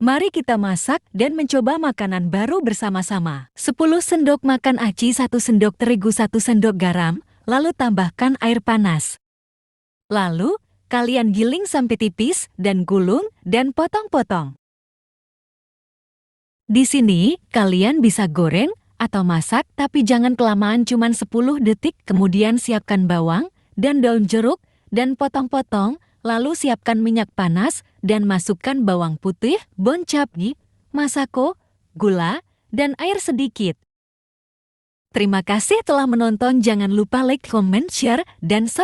Mari kita masak dan mencoba makanan baru bersama-sama. 10 sendok makan aci, 1 sendok terigu, 1 sendok garam, lalu tambahkan air panas. Lalu, kalian giling sampai tipis dan gulung dan potong-potong. Di sini, kalian bisa goreng atau masak, tapi jangan kelamaan, cuman 10 detik. Kemudian siapkan bawang dan daun jeruk dan potong-potong. Lalu siapkan minyak panas dan masukkan bawang putih, bon cabai, masako, gula, dan air sedikit. Terima kasih telah menonton. Jangan lupa like, comment, share, dan subscribe.